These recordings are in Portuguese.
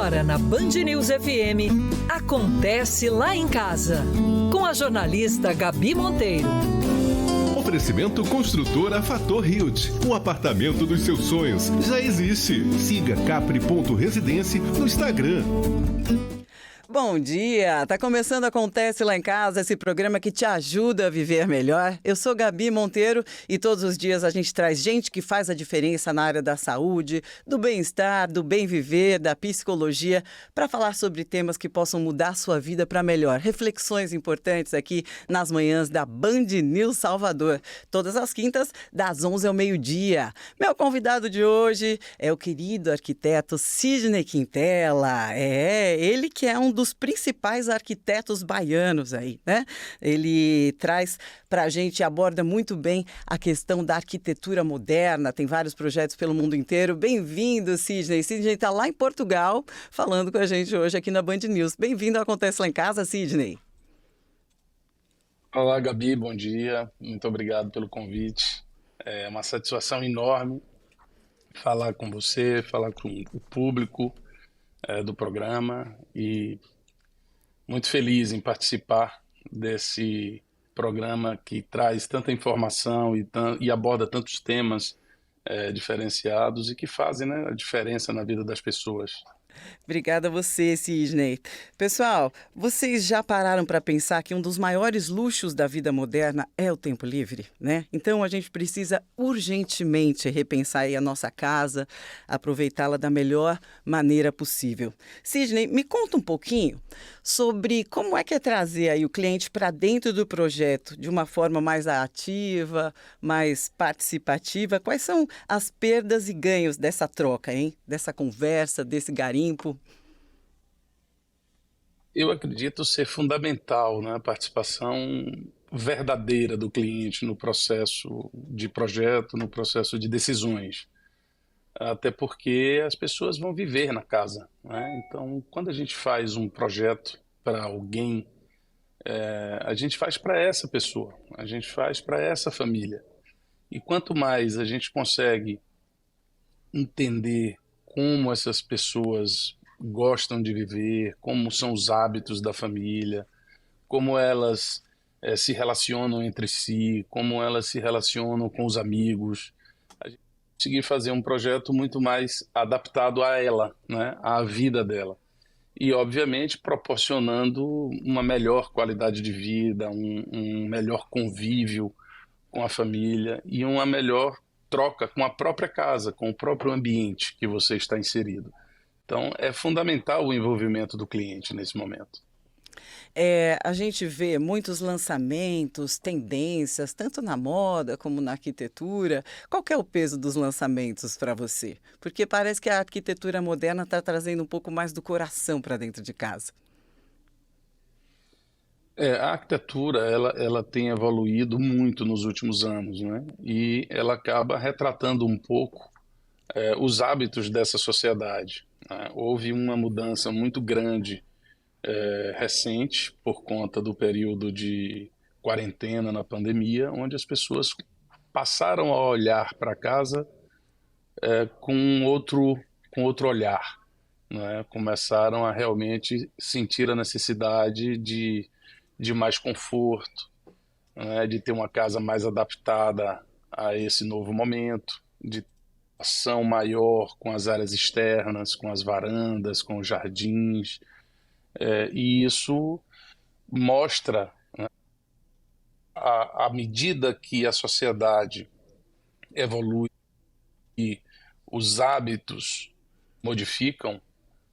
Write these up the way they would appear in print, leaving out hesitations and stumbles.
Agora na Band News FM, Acontece Lá em Casa, com a jornalista Gabi Monteiro. Oferecimento Construtora Fator Hilt. O apartamento dos seus sonhos já existe. Siga capri.residência no Instagram. Bom dia! Tá começando Acontece Lá em Casa, esse programa que te ajuda a viver melhor. Eu sou Gabi Monteiro e todos os dias a gente traz gente que faz a diferença na área da saúde, do bem-estar, do bem viver, da psicologia, para falar sobre temas que possam mudar a sua vida para melhor. Reflexões importantes aqui nas manhãs da Band News Salvador, todas as quintas, das 11 ao meio-dia. Meu convidado de hoje é o querido arquiteto Sidney Quintela. Ele que é um dos principais arquitetos baianos aí, né? Ele traz para a gente, aborda muito bem a questão da arquitetura moderna, tem vários projetos pelo mundo inteiro. Bem-vindo, Sidney. Sidney está lá em Portugal falando com a gente hoje aqui na Band News. Bem-vindo ao Acontece Lá em Casa, Sidney. Olá, Gabi, bom dia. Muito obrigado pelo convite. É uma satisfação enorme falar com você, falar com o público do programa e muito feliz em participar desse programa que traz tanta informação e aborda tantos temas diferenciados e que fazem, né, a diferença na vida das pessoas. Obrigada a você, Sidney. Pessoal, vocês já pararam para pensar que um dos maiores luxos da vida moderna é o tempo livre, né? Então a gente precisa urgentemente repensar aí a nossa casa, aproveitá-la da melhor maneira possível. Sidney, me conta um pouquinho sobre como é que é trazer aí o cliente para dentro do projeto de uma forma mais ativa, mais participativa. Quais são as perdas e ganhos dessa troca, hein? Dessa conversa, desse garimpo? Eu acredito ser fundamental, né, a participação verdadeira do cliente no processo de projeto, no processo de decisões. Até porque as pessoas vão viver na casa, né? Então, quando a gente faz um projeto para alguém, a gente faz para essa pessoa, a gente faz para essa família. E quanto mais a gente consegue entender como essas pessoas gostam de viver, como são os hábitos da família, como elas se relacionam entre si, como elas se relacionam com os amigos. A gente conseguir fazer um projeto muito mais adaptado a ela, né, à vida dela. E, obviamente, proporcionando uma melhor qualidade de vida, um melhor convívio com a família e uma melhor troca com a própria casa, com o próprio ambiente que você está inserido. Então, é fundamental o envolvimento do cliente nesse momento. A gente vê muitos lançamentos, tendências, tanto na moda como na arquitetura. Qual que é o peso dos lançamentos para você? Porque parece que a arquitetura moderna está trazendo um pouco mais do coração para dentro de casa. A arquitetura ela tem evoluído muito nos últimos anos, né? E ela acaba retratando um pouco os hábitos dessa sociedade, né? Houve uma mudança muito grande recente por conta do período de quarentena na pandemia, onde as pessoas passaram a olhar para casa com outro olhar, né? Começaram a realmente sentir a necessidade de mais conforto, né, de ter uma casa mais adaptada a esse novo momento, de ação maior com as áreas externas, com as varandas, com os jardins, e isso mostra, né, à medida que a sociedade evolui e os hábitos modificam,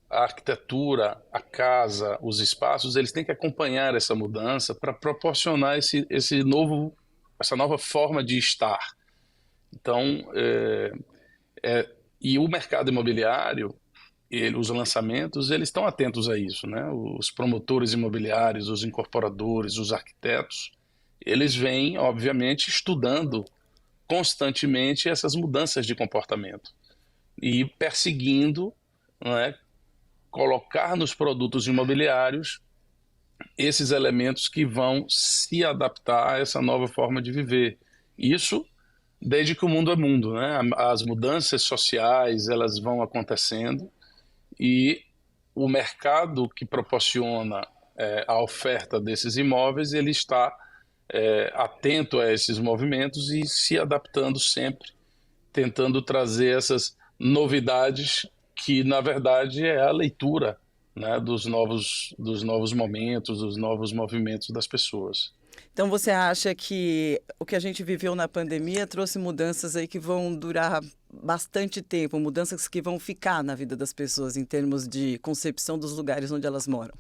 a arquitetura, a casa, os espaços, eles têm que acompanhar essa mudança para proporcionar essa nova forma de estar. Então, e o mercado imobiliário, os lançamentos, eles estão atentos a isso, né? Os promotores imobiliários, os incorporadores, os arquitetos, eles vêm, obviamente, estudando constantemente essas mudanças de comportamento e perseguindo, não é, colocar nos produtos imobiliários esses elementos que vão se adaptar a essa nova forma de viver. Isso desde que o mundo é mundo, né? As mudanças sociais, elas vão acontecendo e o mercado que proporciona a oferta desses imóveis, ele está atento a esses movimentos e se adaptando sempre, tentando trazer essas novidades que, na verdade, é a leitura, né, dos novos momentos, dos novos movimentos das pessoas. Então você acha que o que a gente viveu na pandemia trouxe mudanças aí que vão durar bastante tempo, mudanças que vão ficar na vida das pessoas em termos de concepção dos lugares onde elas moram?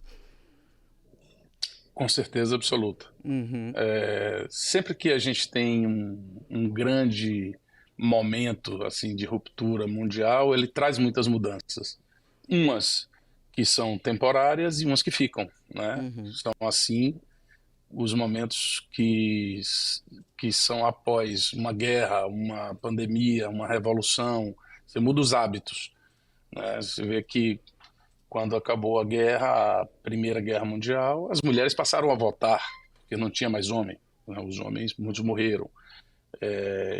Com certeza absoluta. Uhum. Sempre que a gente tem um grande momento assim de ruptura mundial, ele traz muitas mudanças. Umas que são temporárias e umas que ficam, né? São assim os momentos que são após uma guerra, uma pandemia, uma revolução. Você muda os hábitos, né? Você vê que quando acabou a guerra, a Primeira Guerra Mundial, as mulheres passaram a votar, porque não tinha mais homem, né? Os homens, muitos morreram.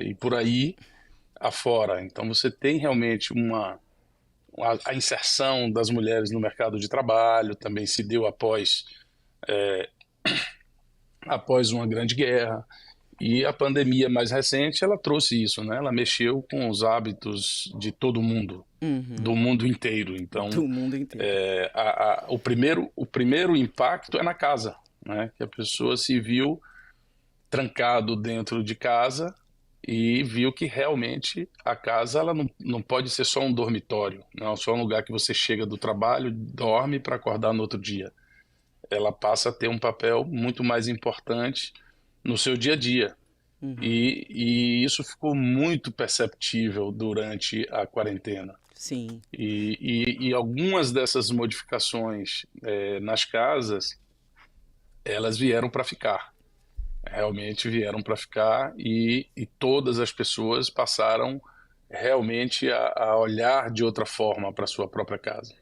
E por aí afora. Então você tem realmente a inserção das mulheres no mercado de trabalho, também se deu após uma grande guerra. E a pandemia mais recente, ela trouxe isso, né? Ela mexeu com os hábitos de todo mundo, do mundo inteiro. Então, Do mundo inteiro. o primeiro impacto é na casa, né? Que a pessoa se viu trancado dentro de casa e viu que realmente a casa ela não pode ser só um dormitório, não só um lugar que você chega do trabalho, dorme para acordar no outro dia. Ela passa a ter um papel muito mais importante no seu dia a dia. E isso ficou muito perceptível durante a quarentena. Sim. E algumas dessas modificações nas casas, elas vieram para ficar. Realmente vieram para ficar e todas as pessoas passaram realmente a olhar de outra forma para a sua própria casa.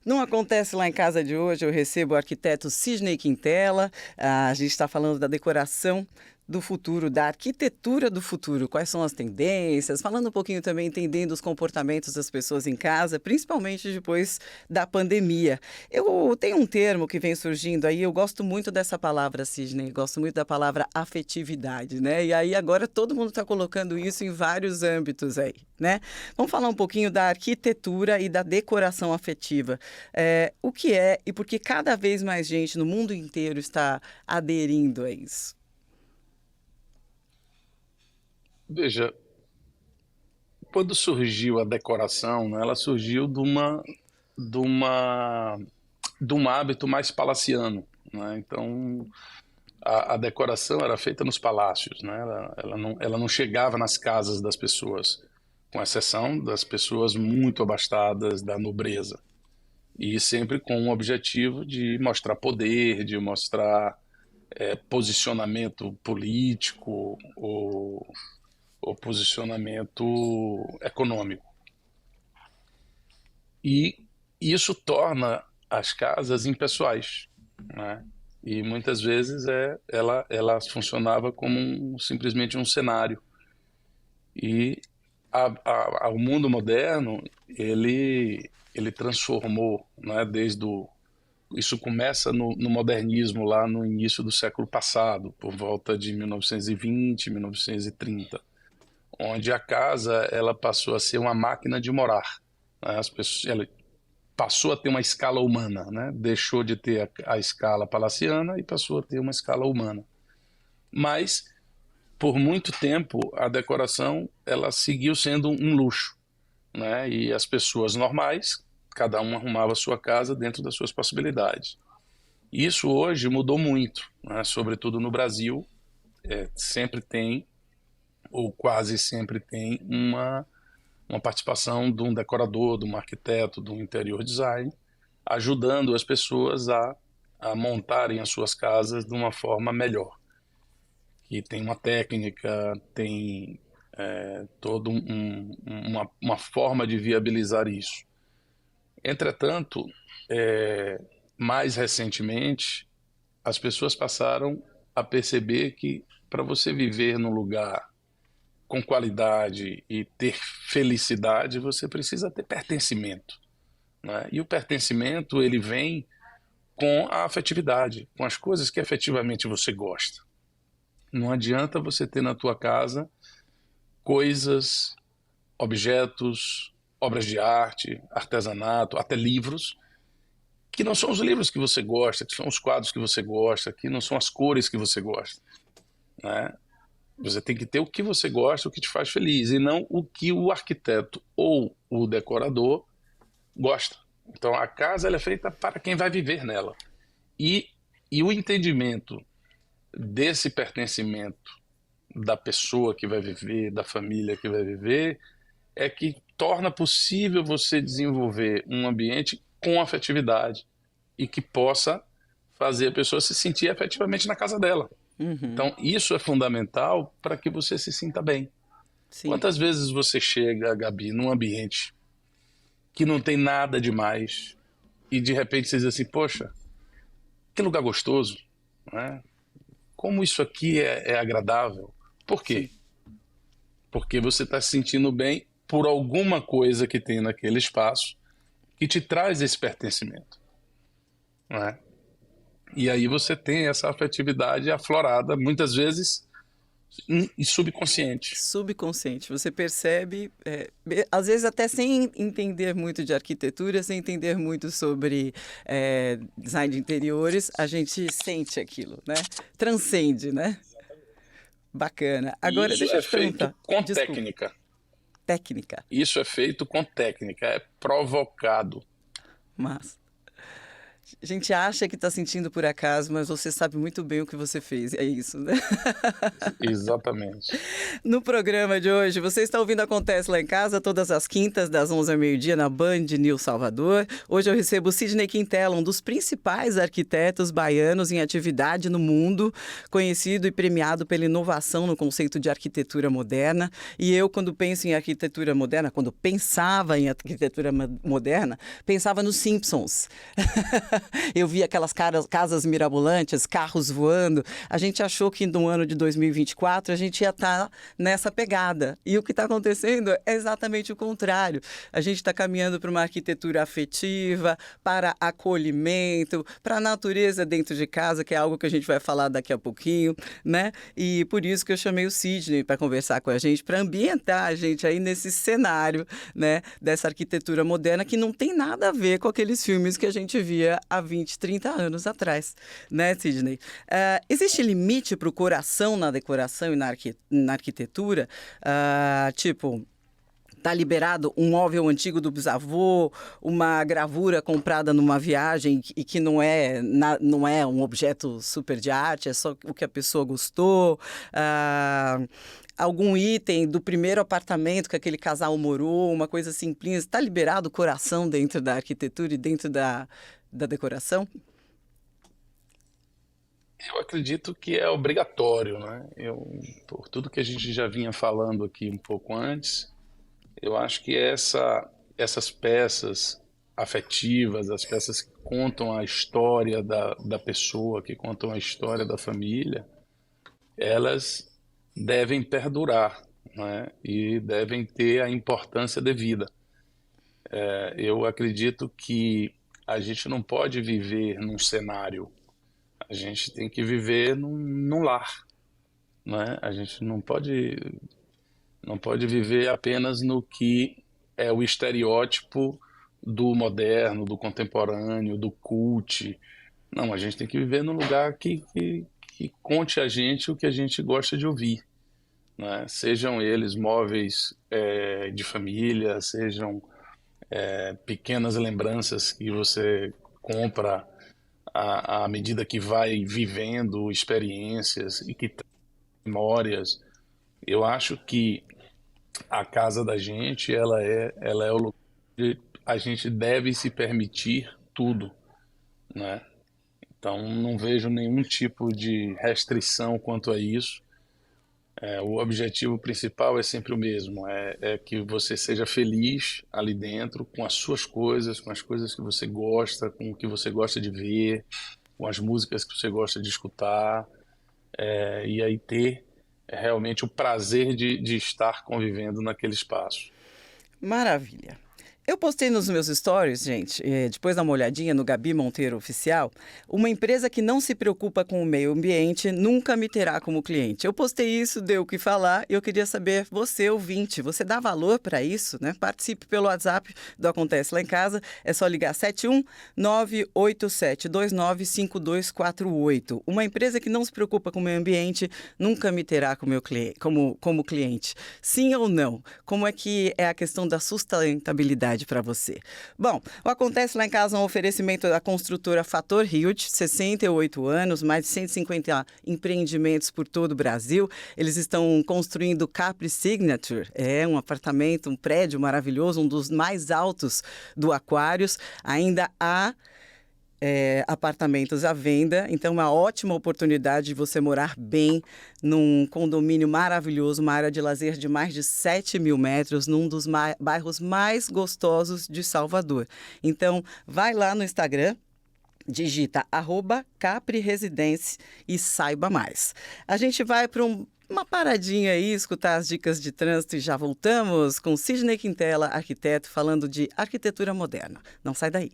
Não acontece lá em casa de hoje, eu recebo o arquiteto Sidney Quintela, a gente está falando da decoração do futuro, da arquitetura do futuro, quais são as tendências, falando um pouquinho também, entendendo os comportamentos das pessoas em casa, principalmente depois da pandemia. Eu tenho um termo que vem surgindo aí, eu gosto muito dessa palavra, Sidney, gosto muito da palavra afetividade, né? E aí agora todo mundo está colocando isso em vários âmbitos aí, né? Vamos falar um pouquinho da arquitetura e da decoração afetiva. O que é e por que cada vez mais gente no mundo inteiro está aderindo a isso? Veja, quando surgiu a decoração, né, ela surgiu de um hábito mais palaciano, né? Então, a decoração era feita nos palácios, né? Ela não chegava nas casas das pessoas, com exceção das pessoas muito abastadas, da nobreza. E sempre com o objetivo de mostrar poder, de mostrar posicionamento político ou posicionamento econômico. E isso torna as casas impessoais, né? E muitas vezes ela funcionava como simplesmente um cenário. E o mundo moderno, ele transformou, né, isso começa no modernismo, lá no início do século passado, por volta de 1920, 1930. Onde a casa ela passou a ser uma máquina de morar, né? Ela passou a ter uma escala humana, né? Deixou de ter a escala palaciana e passou a ter uma escala humana. Mas, por muito tempo, a decoração ela seguiu sendo um luxo, né? E as pessoas normais, cada um arrumava a sua casa dentro das suas possibilidades. Isso hoje mudou muito, né? Sobretudo no Brasil, sempre tem ou quase sempre tem uma participação de um decorador, de um arquiteto, de um interior design, ajudando as pessoas a montarem as suas casas de uma forma melhor. Que tem uma técnica, tem toda uma forma de viabilizar isso. Entretanto, mais recentemente, as pessoas passaram a perceber que para você viver num lugar com qualidade e ter felicidade, você precisa ter pertencimento. né? E o pertencimento, ele vem com a afetividade, com as coisas que efetivamente você gosta. Não adianta você ter na tua casa coisas, objetos, obras de arte, artesanato, até livros, que não são os livros que você gosta, que são os quadros que você gosta, que não são as cores que você gosta, né? Você tem que ter o que você gosta, o que te faz feliz, e não o que o arquiteto ou o decorador gosta. Então a casa ela é feita para quem vai viver nela. E o entendimento desse pertencimento da pessoa que vai viver, da família que vai viver, é que torna possível você desenvolver um ambiente com afetividade e que possa fazer a pessoa se sentir efetivamente na casa dela. Então, isso é fundamental para que você se sinta bem. Sim. Quantas vezes você chega, Gabi, num ambiente que não tem nada demais e de repente você diz assim, poxa, que lugar gostoso, né? Como isso aqui é agradável. Por quê? Sim. Porque você está se sentindo bem por alguma coisa que tem naquele espaço que te traz esse pertencimento, né? E aí você tem essa afetividade aflorada, muitas vezes subconsciente. Subconsciente. Você percebe, às vezes até sem entender muito de arquitetura, sem entender muito sobre design de interiores, a gente sente aquilo, né? Transcende, né? Bacana. Agora, isso deixa eu é te feito perguntar. com Desculpa. técnica. Técnica. Isso é feito com técnica, é provocado. Mas a gente acha que está sentindo por acaso, mas você sabe muito bem o que você fez. É isso, né? Exatamente. No programa de hoje, você está ouvindo Acontece Lá em Casa, todas as quintas, das 11 ao meio-dia, na Band News Salvador. Hoje eu recebo o Sidney Quintela, um dos principais arquitetos baianos em atividade no mundo, conhecido e premiado pela inovação no conceito de arquitetura moderna. E eu, quando penso em arquitetura moderna, quando pensava em arquitetura moderna, pensava nos Simpsons. Eu vi aquelas casas mirabolantes, carros voando. A gente achou que no ano de 2024 a gente ia estar nessa pegada. E o que está acontecendo é exatamente o contrário. A gente está caminhando para uma arquitetura afetiva, para acolhimento, para a natureza dentro de casa, que é algo que a gente vai falar daqui a pouquinho, né? E por isso que eu chamei o Sidney para conversar com a gente, para ambientar a gente aí nesse cenário, né, dessa arquitetura moderna que não tem nada a ver com aqueles filmes que a gente via há 20, 30 anos atrás, né, Sidney? Existe limite para o coração na decoração e na arquitetura? Tipo, tá liberado um móvel antigo do bisavô, uma gravura comprada numa viagem e que não é um objeto super de arte, é só o que a pessoa gostou. Algum item do primeiro apartamento que aquele casal morou, uma coisa simples. Está liberado o coração dentro da arquitetura e dentro da decoração? Eu acredito que é obrigatório, né? Por tudo que a gente já vinha falando aqui um pouco antes, eu acho que essas peças afetivas, as peças que contam a história da pessoa, que contam a história da família, elas devem perdurar, né? E devem ter a importância devida. Eu acredito que a gente não pode viver num cenário, a gente tem que viver num lar, né? A gente não pode viver apenas no que é o estereótipo do moderno, do contemporâneo, do cult. Não, a gente tem que viver num lugar que conte a gente o que a gente gosta de ouvir, né? Sejam eles móveis de família, sejam pequenas lembranças que você compra à medida que vai vivendo experiências e que traz memórias. Eu acho que a casa da gente, ela é o lugar onde a gente deve se permitir tudo, né? Então, não vejo nenhum tipo de restrição quanto a isso. O objetivo principal é sempre o mesmo, é que você seja feliz ali dentro com as suas coisas, com as coisas que você gosta, com o que você gosta de ver, com as músicas que você gosta de escutar, e aí ter realmente o prazer de estar convivendo naquele espaço. Maravilha. Eu postei nos meus stories, gente, depois dá uma olhadinha no Gabi Monteiro Oficial, uma empresa que não se preocupa com o meio ambiente nunca me terá como cliente. Eu postei isso, deu o que falar, e eu queria saber, você ouvinte, você dá valor para isso, né? Participe pelo WhatsApp do Acontece Lá em Casa, é só ligar 71987295248. Uma empresa que não se preocupa com o meio ambiente nunca me terá como cliente. Sim ou não? Como é que é a questão da sustentabilidade para você? Bom, o Acontece Lá em Casa é um oferecimento da construtora Fator Hilt, 68 anos, mais de 150 empreendimentos por todo o Brasil. Eles estão construindo Capri Signature, um apartamento, um prédio maravilhoso, um dos mais altos do Aquários. Ainda há apartamentos à venda, então é uma ótima oportunidade de você morar bem num condomínio maravilhoso, uma área de lazer de mais de 7.000 metros, num dos bairros mais gostosos de Salvador. Então, vai lá no Instagram, digita @CapriResidência e saiba mais. A gente vai para uma paradinha aí, escutar as dicas de trânsito e já voltamos com Sidney Quintela, arquiteto, falando de arquitetura moderna. Não sai daí.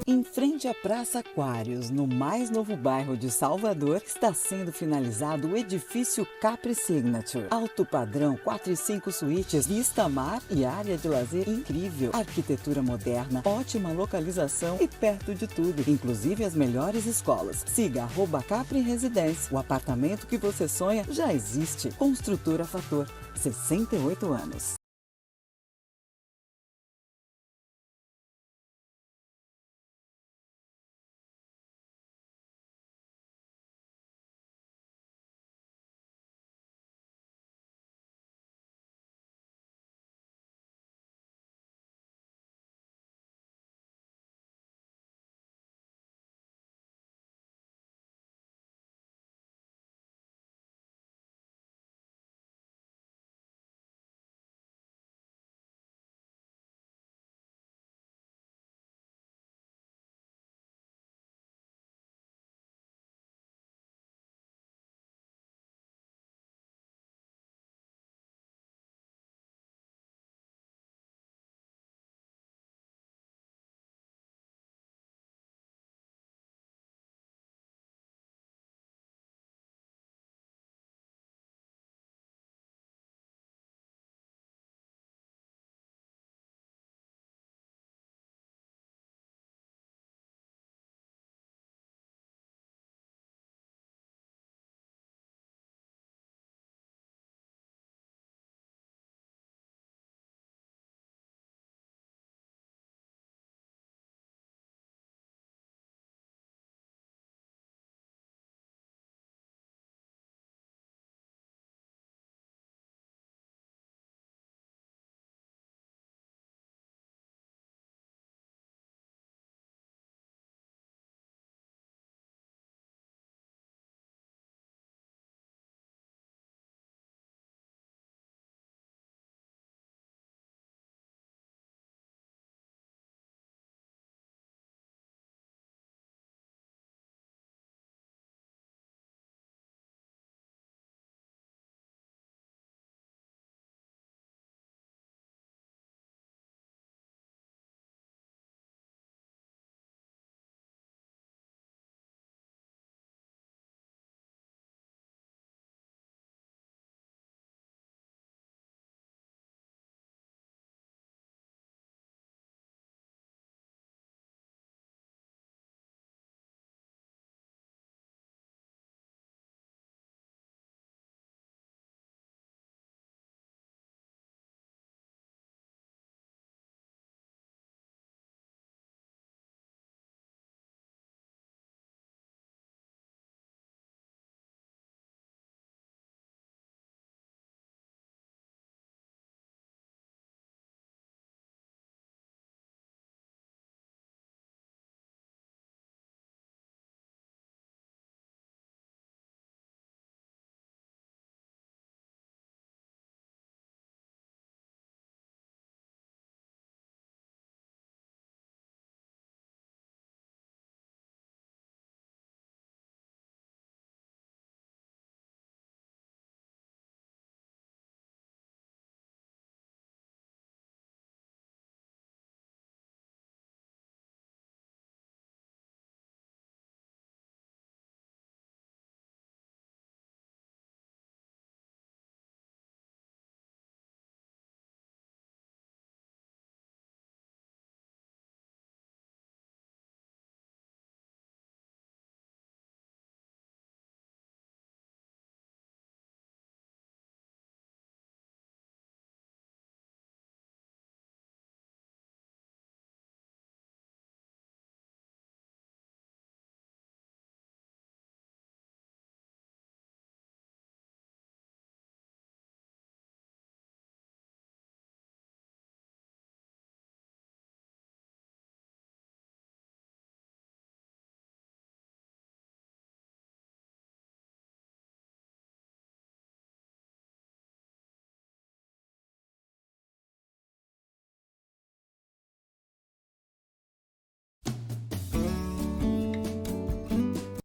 Em frente à Praça Aquários, no mais novo bairro de Salvador, está sendo finalizado o edifício Capri Signature. Alto padrão, 4 e 5 suítes, vista mar e área de lazer incrível. Arquitetura moderna, ótima localização e perto de tudo, inclusive as melhores escolas. Siga @Capri Residência. O apartamento que você sonha já existe. Construtora Fator, 68 anos.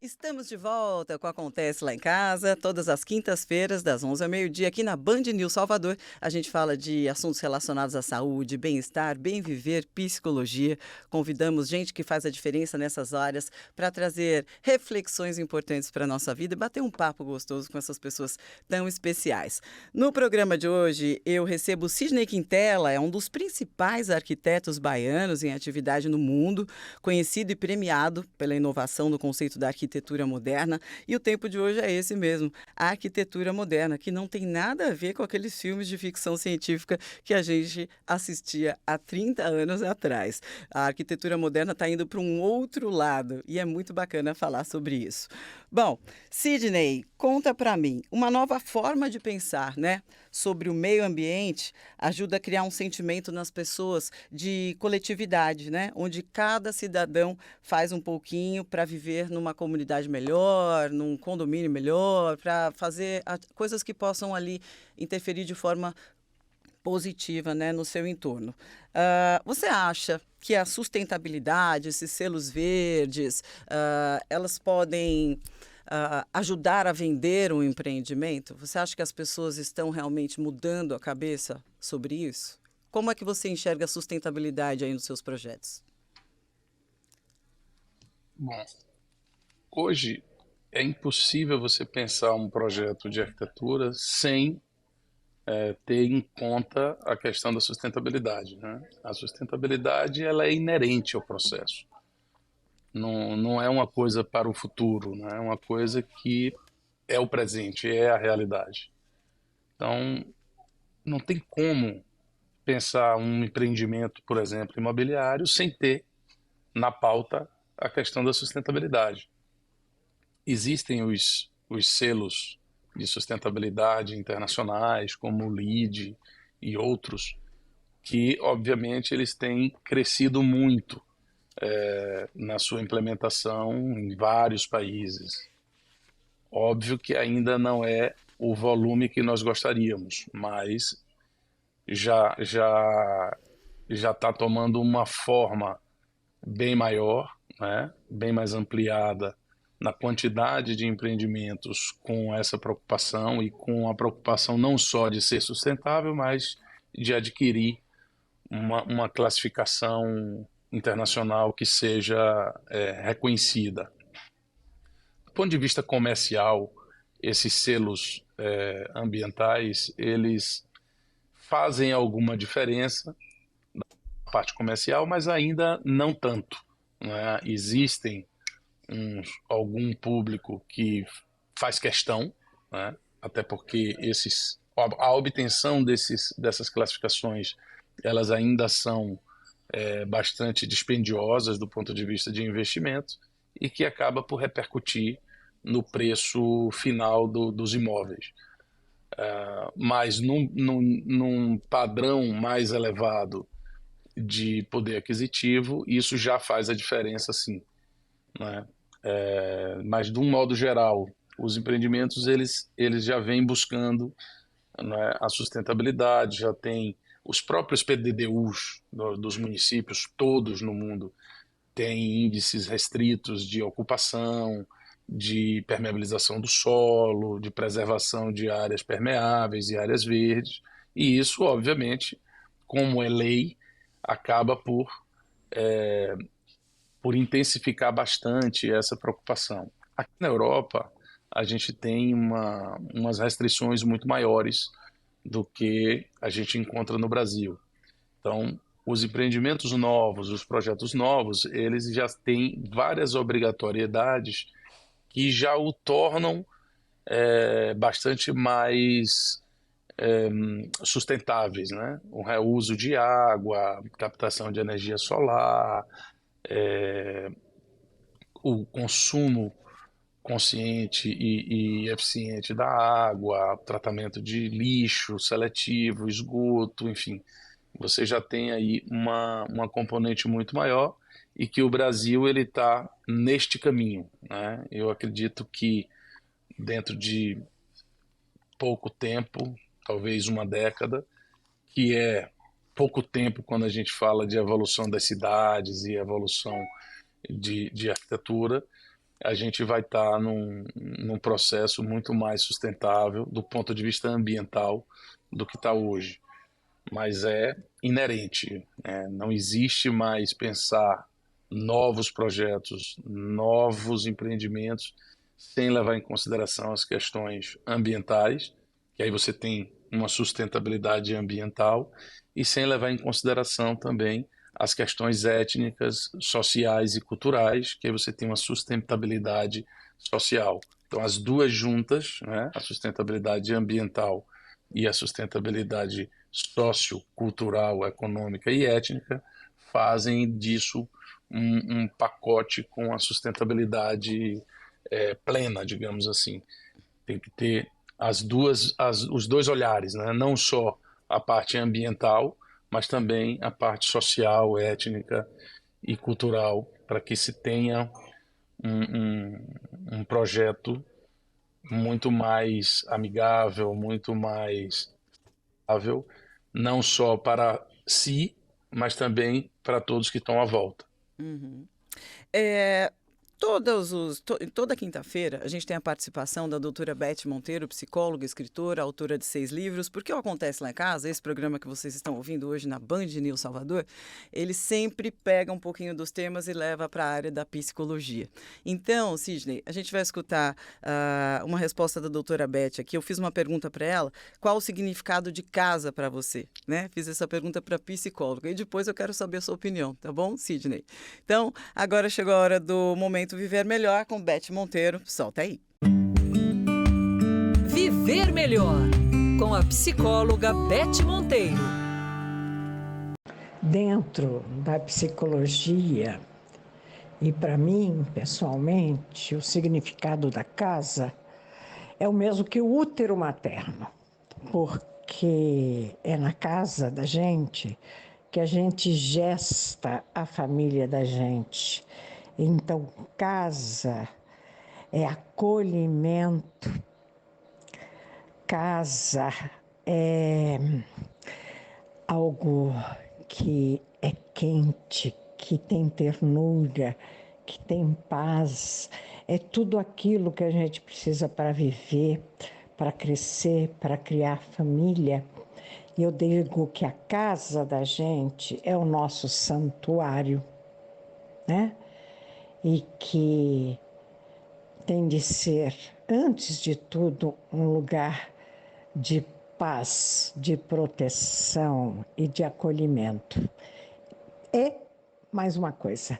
Estamos de volta com Acontece Lá em Casa, todas as quintas-feiras, das 11 ao meio-dia, aqui na Band News Salvador. A gente fala de assuntos relacionados à saúde, bem-estar, bem viver, psicologia. Convidamos gente que faz a diferença nessas áreas para trazer reflexões importantes para a nossa vida e bater um papo gostoso com essas pessoas tão especiais. No programa de hoje, eu recebo Sidney Quintela, é um dos principais arquitetos baianos em atividade no mundo, conhecido e premiado pela inovação no conceito da arquitetura moderna, e o tempo de hoje é esse mesmo, a arquitetura moderna, que não tem nada a ver com aqueles filmes de ficção científica que a gente assistia há 30 anos atrás. A arquitetura moderna está indo para um outro lado e é muito bacana falar sobre isso. Bom, Sidney, conta para mim, uma nova forma de pensar, né, sobre o meio ambiente ajuda a criar um sentimento nas pessoas de coletividade, né, onde cada cidadão faz um pouquinho para viver numa comunidade melhor, num condomínio melhor, para fazer coisas que possam ali interferir de forma positiva, né, no seu entorno. Você acha que a sustentabilidade, esses selos verdes, elas podem ajudar a vender um empreendimento? Você acha que as pessoas estão realmente mudando a cabeça sobre isso? Como é que você enxerga a sustentabilidade aí nos seus projetos? Bom, hoje é impossível você pensar um projeto de arquitetura sem ter em conta a questão da sustentabilidade, né? A sustentabilidade ela é inerente ao processo. Não é uma coisa para o futuro, né? É uma coisa que é o presente, é a realidade. Então, não tem como pensar um empreendimento, por exemplo, imobiliário, sem ter na pauta a questão da sustentabilidade. Existem os selos de sustentabilidade internacionais, como o LEED e outros, que, obviamente, eles têm crescido muito na sua implementação em vários países. Óbvio que ainda não é o volume que nós gostaríamos, mas já está tomando uma forma bem maior, né? Bem mais ampliada na quantidade de empreendimentos com essa preocupação e com a preocupação não só de ser sustentável, mas de adquirir uma classificação internacional que seja reconhecida. Do ponto de vista comercial, esses selos ambientais, eles fazem alguma diferença na parte comercial, mas ainda não tanto, né? Existem algum público que faz questão, né? Até porque a obtenção dessas classificações, elas ainda são bastante dispendiosas do ponto de vista de investimento e que acaba por repercutir no preço final dos imóveis. Mas num padrão mais elevado de poder aquisitivo, isso já faz a diferença, sim, né? Mas, de um modo geral, os empreendimentos eles já vêm buscando, né, a sustentabilidade, já tem os próprios PDDUs dos municípios, todos no mundo, têm índices restritos de ocupação, de permeabilização do solo, de preservação de áreas permeáveis e áreas verdes, e isso, obviamente, como é lei, acaba por intensificar bastante essa preocupação. Aqui na Europa, a gente tem umas restrições muito maiores do que a gente encontra no Brasil. Então, os empreendimentos novos, os projetos novos, eles já têm várias obrigatoriedades que já o tornam bastante mais sustentáveis, né? O reuso de água, captação de energia solar, o consumo consciente e eficiente da água, tratamento de lixo seletivo, esgoto, enfim. Você já tem aí uma componente muito maior e que o Brasil ele está neste caminho, né? Eu acredito que dentro de pouco tempo, talvez uma década, que é pouco tempo quando a gente fala de evolução das cidades e evolução de arquitetura, a gente vai estar num processo muito mais sustentável do ponto de vista ambiental do que está hoje. Mas é inerente, né? Não existe mais pensar novos projetos, novos empreendimentos, sem levar em consideração as questões ambientais, que aí você tem uma sustentabilidade ambiental, e sem levar em consideração também as questões étnicas, sociais e culturais, que aí você tem uma sustentabilidade social. Então, as duas juntas, né, a sustentabilidade ambiental e a sustentabilidade sociocultural, econômica e étnica, fazem disso um pacote com a sustentabilidade plena, digamos assim. Tem que ter os dois olhares, né? Não só a parte ambiental, mas também a parte social, étnica e cultural, para que se tenha um projeto muito mais amigável, muito mais saudável, não só para si, mas também para todos que estão à volta. Uhum. Toda quinta-feira a gente tem a participação da doutora Beth Monteiro, psicóloga, escritora, autora de 6 livros. Porque o Acontece Lá em Casa, esse programa que vocês estão ouvindo hoje na Band News Salvador, ele sempre pega um pouquinho dos temas e leva para a área da psicologia. Então, Sidney, a gente vai escutar uma resposta da doutora Beth aqui. Eu fiz uma pergunta para ela: qual o significado de casa para você? Né? Fiz essa pergunta para a psicóloga e depois eu quero saber a sua opinião, tá bom, Sidney? Então, agora chegou a hora do momento Viver Melhor com Beth Monteiro. Solta aí. Viver Melhor, com a psicóloga Beth Monteiro. Dentro da psicologia, e para mim, pessoalmente, o significado da casa é o mesmo que o útero materno, porque é na casa da gente que a gente gesta a família da gente. Então, casa é acolhimento, casa é algo que é quente, que tem ternura, que tem paz. É tudo aquilo que a gente precisa para viver, para crescer, para criar família. E eu digo que a casa da gente é o nosso santuário, né? E que tem de ser, antes de tudo, um lugar de paz, de proteção e de acolhimento. E, mais uma coisa,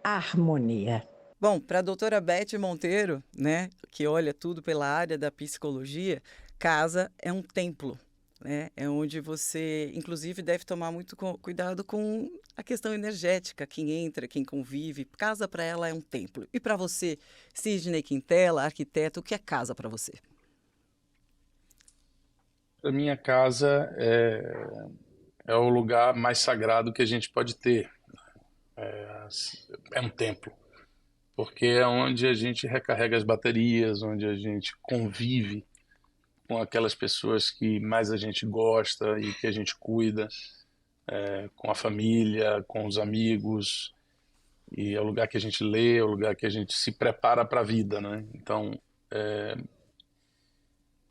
harmonia. Bom, para a doutora Beth Monteiro, né, que olha tudo pela área da psicologia, casa é um templo. Né? É onde você, inclusive, deve tomar muito cuidado com a questão energética, quem entra, quem convive. Casa para ela é um templo. E para você, Sidney Quintela, arquiteto, o que é casa para você? A minha casa é o lugar mais sagrado que a gente pode ter. É um templo, porque é onde a gente recarrega as baterias, onde a gente convive com aquelas pessoas que mais a gente gosta e que a gente cuida, com a família, com os amigos, e é o lugar que a gente lê, é o lugar que a gente se prepara para a vida, né? Então,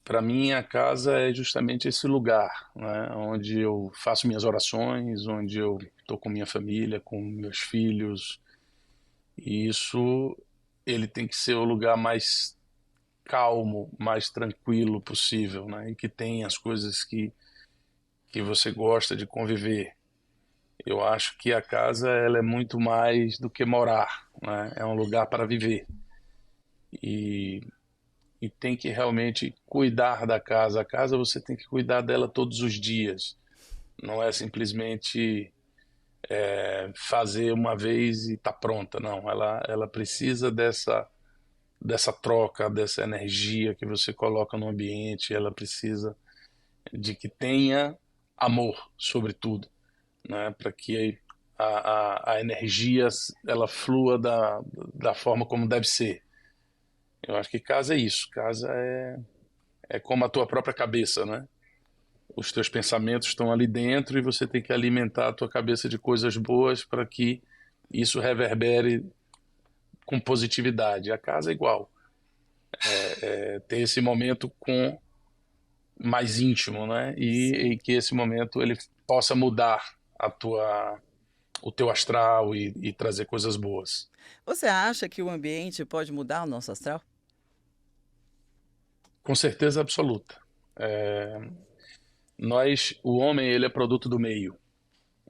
para mim, a casa é justamente esse lugar, né? Onde eu faço minhas orações, onde eu estou com minha família, com meus filhos, e isso, ele tem que ser o lugar mais calmo, mais tranquilo possível, né? E que tem as coisas que você gosta de conviver. Eu acho que a casa, ela é muito mais do que morar, né? É um lugar para viver. E tem que realmente cuidar da casa. A casa você tem que cuidar dela todos os dias. Não é simplesmente fazer uma vez e tá pronta. Não, ela precisa dessa troca, dessa energia que você coloca no ambiente. Ela precisa de que tenha amor, sobretudo, né? Para que a energia ela flua da forma como deve ser. Eu acho que casa é isso. Casa é como a tua própria cabeça, né? Os teus pensamentos estão ali dentro e você tem que alimentar a tua cabeça de coisas boas para que isso reverbere com positividade. A casa é igual. Ter esse momento com mais íntimo, né? E que esse momento ele possa mudar o teu astral e trazer coisas boas. Você acha que o ambiente pode mudar o nosso astral? Com certeza absoluta. O homem, ele é produto do meio,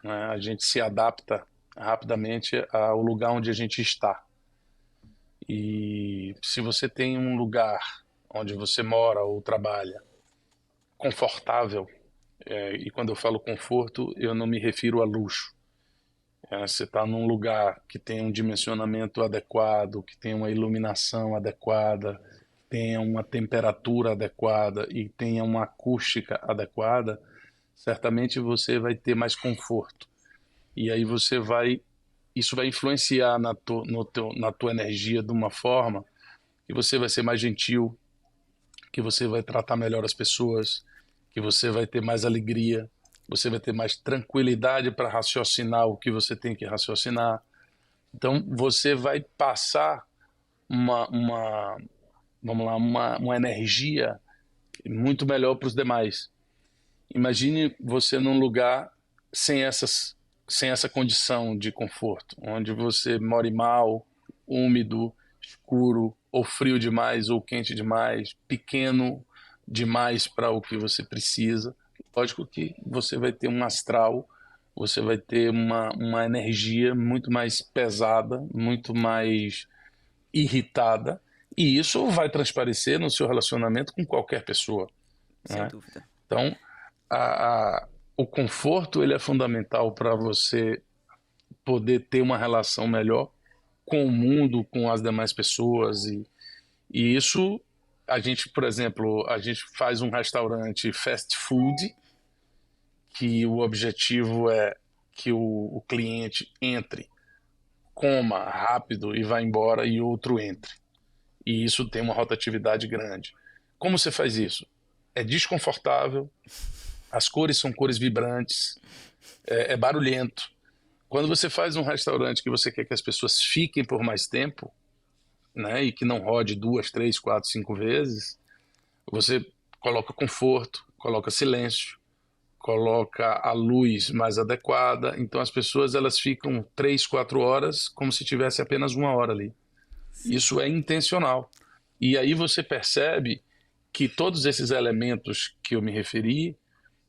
né? A gente se adapta rapidamente ao lugar onde a gente está. E se você tem um lugar onde você mora ou trabalha confortável, e quando eu falo conforto, eu não me refiro a luxo. Você está num lugar que tem um dimensionamento adequado, que tem uma iluminação adequada, tenha uma temperatura adequada e tenha uma acústica adequada, certamente você vai ter mais conforto. E aí isso vai influenciar na tua energia de uma forma que você vai ser mais gentil, que você vai tratar melhor as pessoas, que você vai ter mais alegria, você vai ter mais tranquilidade para raciocinar o que você tem que raciocinar. Então você vai passar uma energia muito melhor para os demais. Imagine você num lugar sem essa condição de conforto, onde você mora mal, úmido, escuro, ou frio demais, ou quente demais, pequeno demais para o que você precisa. Lógico que você vai ter um astral, você vai ter uma energia muito mais pesada, muito mais irritada, e isso vai transparecer no seu relacionamento com qualquer pessoa. Sem né? dúvida. Então, o conforto ele é fundamental para você poder ter uma relação melhor com o mundo, com as demais pessoas. E isso, a gente, por exemplo, a gente faz um restaurante fast food, que o objetivo é que o cliente entre, coma rápido e vá embora e outro entre. E isso tem uma rotatividade grande. Como você faz isso? É desconfortável, as cores são cores vibrantes, é barulhento. Quando você faz um restaurante que você quer que as pessoas fiquem por mais tempo, né, e que não rode 2, 3, 4, 5 vezes, você coloca conforto, coloca silêncio, coloca a luz mais adequada, então as pessoas elas ficam 3, 4 horas como se tivesse apenas 1 hora ali. Isso é intencional. E aí você percebe que todos esses elementos que eu me referi,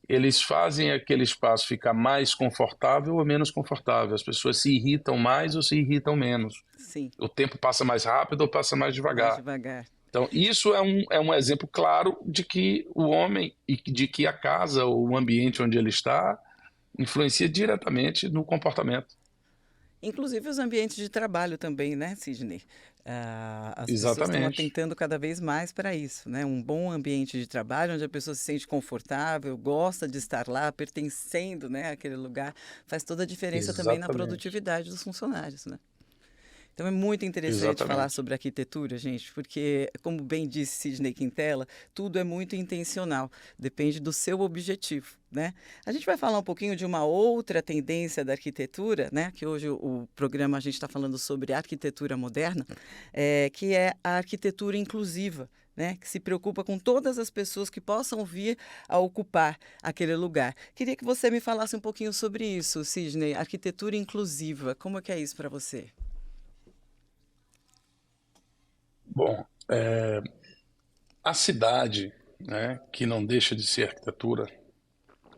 eles fazem aquele espaço ficar mais confortável ou menos confortável. As pessoas se irritam mais ou se irritam menos. Sim. O tempo passa mais rápido ou passa mais devagar. Mais devagar. Então, isso é um exemplo claro de que o homem e de que a casa ou o ambiente onde ele está influencia diretamente no comportamento. Inclusive os ambientes de trabalho também, né, Sidney? As pessoas estão Exatamente. atentando cada vez mais para isso, né? Um bom ambiente de trabalho onde a pessoa se sente confortável, gosta de estar lá, pertencendo, né, àquele lugar, faz toda a diferença também na Exatamente. produtividade dos funcionários, né? Então é muito interessante Exatamente. falar sobre arquitetura, gente, porque, como bem disse Sidney Quintela, tudo é muito intencional, depende do seu objetivo, né? A gente vai falar um pouquinho de uma outra tendência da arquitetura, né? Que hoje o programa a gente está falando sobre arquitetura moderna, que é a arquitetura inclusiva, né? Que se preocupa com todas as pessoas que possam vir a ocupar aquele lugar. Queria que você me falasse um pouquinho sobre isso, Sidney, arquitetura inclusiva, como é que é isso para você? Bom, a cidade, né, que não deixa de ser arquitetura,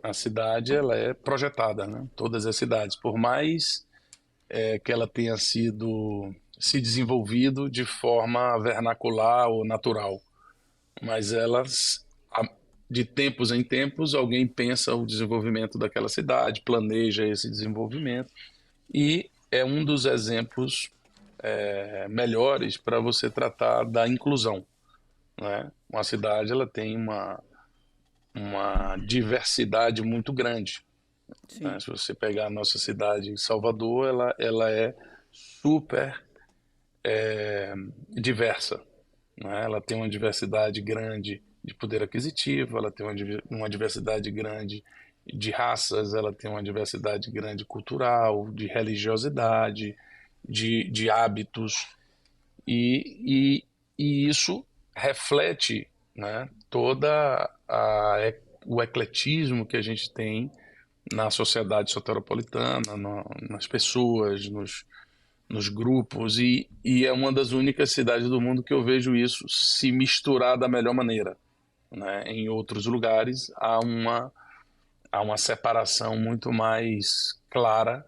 a cidade ela é projetada, né? Todas as cidades, por mais que ela tenha se desenvolvido de forma vernacular ou natural, mas de tempos em tempos, alguém pensa o desenvolvimento daquela cidade, planeja esse desenvolvimento, e é um dos exemplos melhores para você tratar da inclusão, né? Uma cidade ela tem uma diversidade muito grande, né? Se você pegar a nossa cidade em Salvador, ela é super diversa, né? Ela tem uma diversidade grande de poder aquisitivo, ela tem uma diversidade grande de raças, ela tem uma diversidade grande cultural, de religiosidade, de hábitos. E isso reflete, né, o ecletismo que a gente tem na sociedade soteropolitana, nas pessoas, nos grupos, e é uma das únicas cidades do mundo que eu vejo isso se misturar da melhor maneira, né? Em outros lugares há uma separação muito mais clara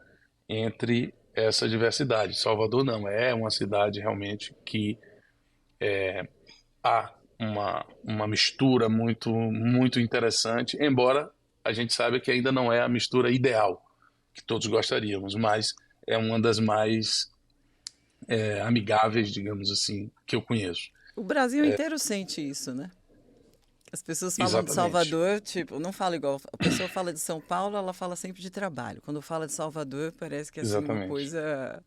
entre essa diversidade. Salvador não, é uma cidade realmente que há uma mistura muito interessante, embora a gente saiba que ainda não é a mistura ideal que todos gostaríamos, mas é uma das mais amigáveis, digamos assim, que eu conheço. O Brasil inteiro sente isso, né? As pessoas falam de Exatamente. Salvador, tipo, não fala igual. A pessoa fala de São Paulo, ela fala sempre de trabalho. Quando fala de Salvador, parece que é assim uma Exatamente. coisa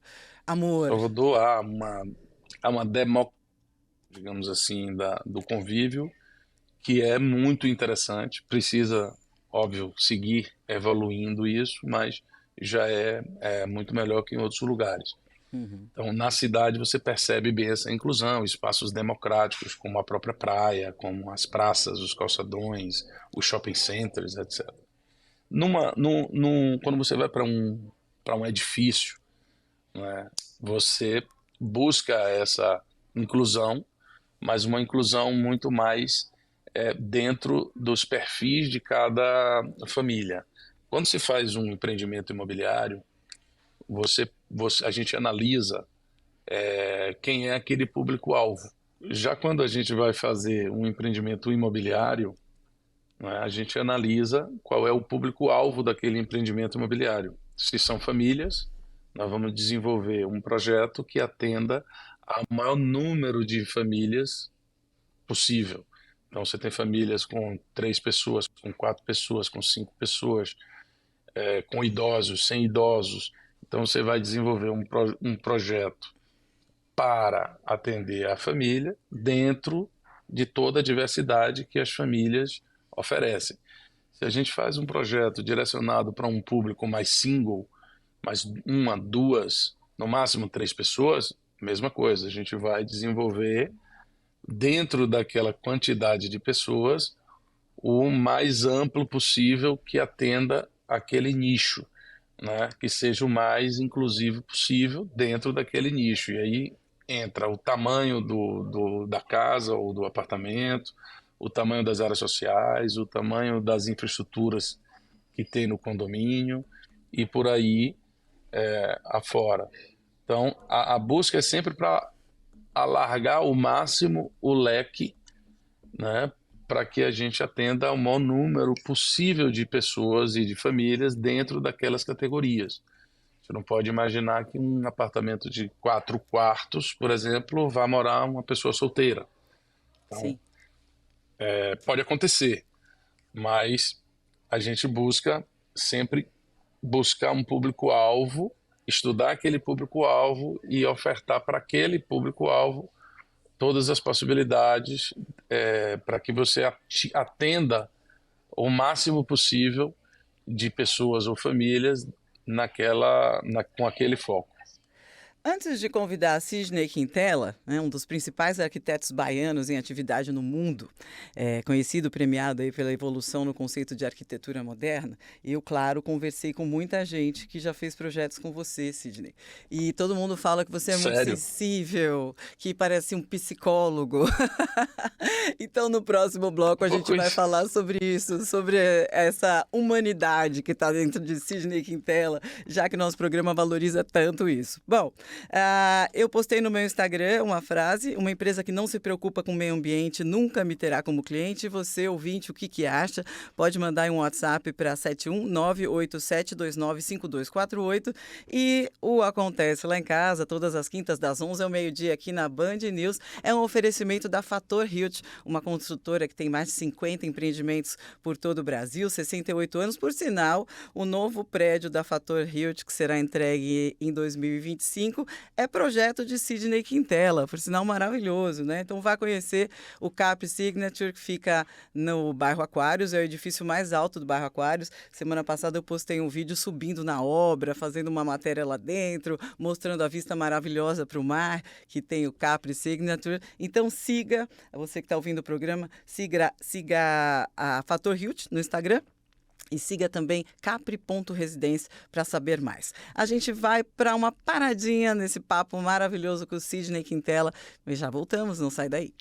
amor. Salvador há uma democracia, digamos assim, do convívio, que é muito interessante. Precisa, óbvio, seguir evoluindo isso, mas já é muito melhor que em outros lugares. Uhum. Então, na cidade você percebe bem essa inclusão, espaços democráticos, como a própria praia, como as praças, os calçadões, os shopping centers, etc. Quando você vai para um edifício, né, você busca essa inclusão, mas uma inclusão muito mais dentro dos perfis de cada família. Quando se faz um empreendimento imobiliário, a gente analisa quem é aquele público-alvo. Já quando a gente vai fazer um empreendimento imobiliário, né, a gente analisa qual é o público-alvo daquele empreendimento imobiliário. Se são famílias, nós vamos desenvolver um projeto que atenda ao maior número de famílias possível. Então, você tem famílias com 3 pessoas, com 4 pessoas, com 5 pessoas, com idosos, sem idosos. Então, você vai desenvolver um projeto para atender a família dentro de toda a diversidade que as famílias oferecem. Se a gente faz um projeto direcionado para um público mais single, mais 1, 2, no máximo 3 pessoas, mesma coisa, a gente vai desenvolver dentro daquela quantidade de pessoas o mais amplo possível que atenda aquele nicho, né? Que seja o mais inclusivo possível dentro daquele nicho. E aí entra o tamanho da casa ou do apartamento, o tamanho das áreas sociais, o tamanho das infraestruturas que tem no condomínio e por aí afora. Então, a busca é sempre para alargar ao máximo o leque, né, para que a gente atenda ao maior número possível de pessoas e de famílias dentro daquelas categorias. Você não pode imaginar que um apartamento de 4 quartos, por exemplo, vá morar uma pessoa solteira. Então, Sim. pode acontecer, mas a gente busca sempre buscar um público-alvo, estudar aquele público-alvo e ofertar para aquele público-alvo todas as possibilidades para que você atenda o máximo possível de pessoas ou famílias com aquele foco. Antes de convidar Sidney Quintela, né, um dos principais arquitetos baianos em atividade no mundo, conhecido, premiado aí pela evolução no conceito de arquitetura moderna, eu, claro, conversei com muita gente que já fez projetos com você, Sidney. E todo mundo fala que você é muito Sério? sensível, que parece um psicólogo. Então, no próximo bloco, a gente vai falar sobre isso, sobre essa humanidade que está dentro de Sidney Quintela, já que nosso programa valoriza tanto isso. Bom, eu postei no meu Instagram uma frase: uma empresa que não se preocupa com o meio ambiente nunca me terá como cliente. Você, ouvinte, o que acha? Pode mandar um WhatsApp para 71987295248. E o Acontece Lá em Casa, todas as quintas das 11 ao meio-dia aqui na Band News, é um oferecimento da Fator Hilt, uma construtora que tem mais de 50 empreendimentos por todo o Brasil, 68 anos. Por sinal, o novo prédio da Fator Hilt, que será entregue em 2025, é projeto de Sidney Quintela, por sinal maravilhoso, né? Então vá conhecer o Capri Signature, que fica no bairro Aquários, é o edifício mais alto do bairro Aquários. Semana passada eu postei um vídeo subindo na obra, fazendo uma matéria lá dentro, mostrando a vista maravilhosa para o mar, que tem o Capri Signature. Então siga, você que está ouvindo o programa, siga a Fator Hilt no Instagram. E siga também capri.residência para saber mais. A gente vai para uma paradinha nesse papo maravilhoso com o Sidney Quintela. E já voltamos, não sai daí.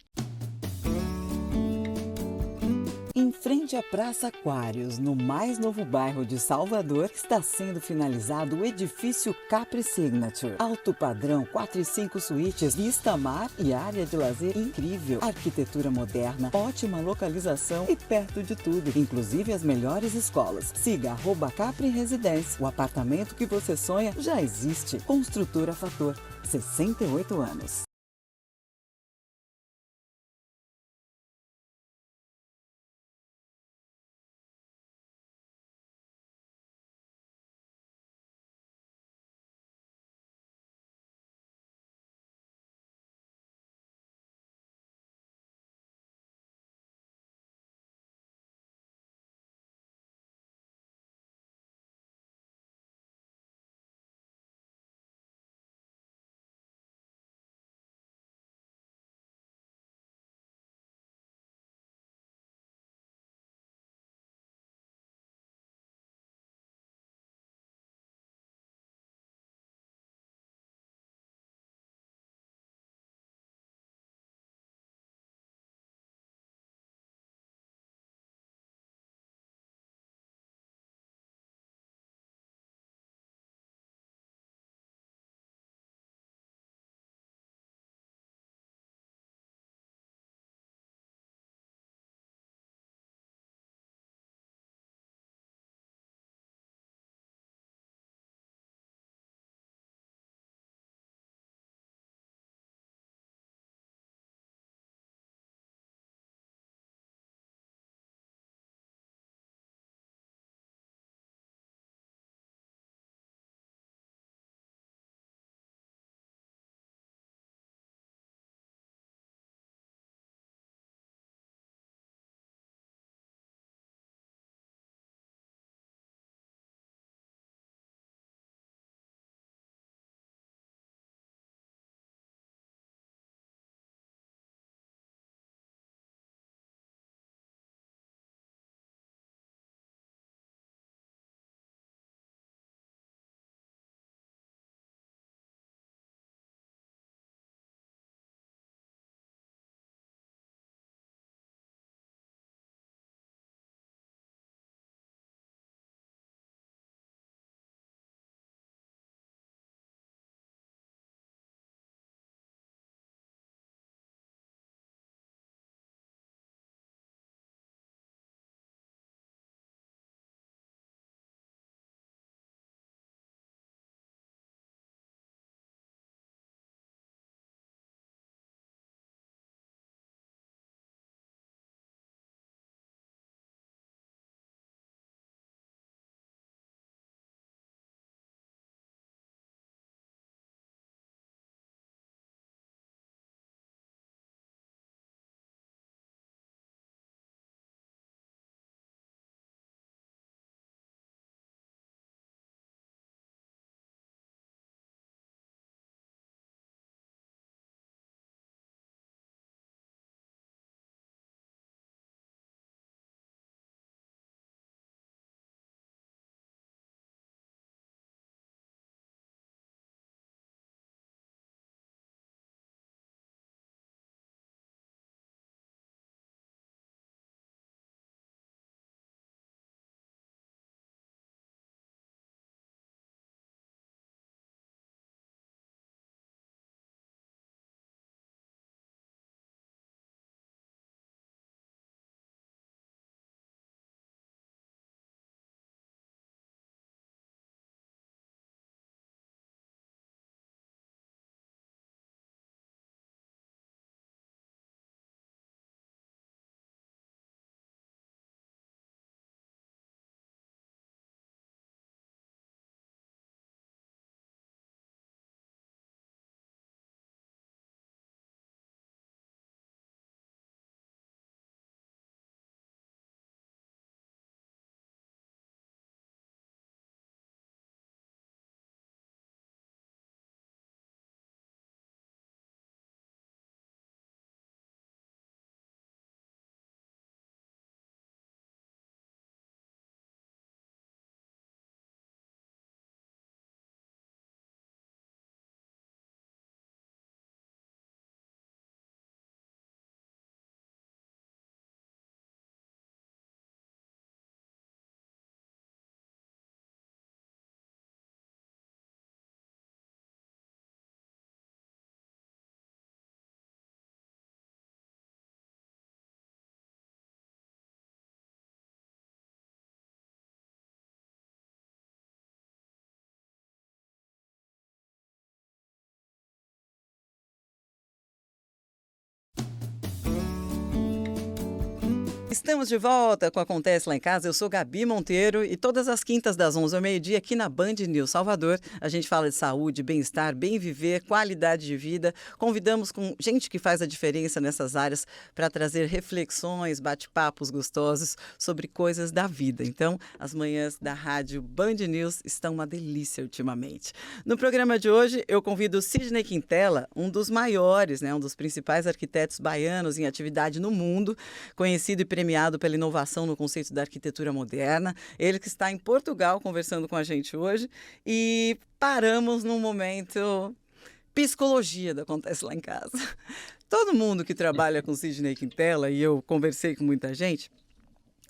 Em frente à Praça Aquários, no mais novo bairro de Salvador, está sendo finalizado o edifício Capri Signature. Alto padrão, 4 e 5 suítes, vista mar e área de lazer incrível. Arquitetura moderna, ótima localização e perto de tudo, inclusive as melhores escolas. Siga @Capri Residência. O apartamento que você sonha já existe. Construtora Fator, 68 anos. Estamos de volta com Acontece Lá em Casa. Eu sou Gabi Monteiro e todas as quintas das 11 ao meio-dia aqui na Band News Salvador, a gente fala de saúde, bem-estar, bem viver, qualidade de vida. Convidamos com gente que faz a diferença nessas áreas para trazer reflexões, bate-papos gostosos sobre coisas da vida. Então, as manhãs da rádio Band News estão uma delícia ultimamente. No programa de hoje, eu convido o Sidney Quintela, um dos maiores, um dos principais arquitetos baianos em atividade no mundo, conhecido e premiado pela inovação no conceito da arquitetura moderna. Ele que está em Portugal conversando com a gente hoje. E paramos num momento psicologia do Acontece Lá em Casa. Todo mundo que trabalha com Sidney Quintela, e eu conversei com muita gente,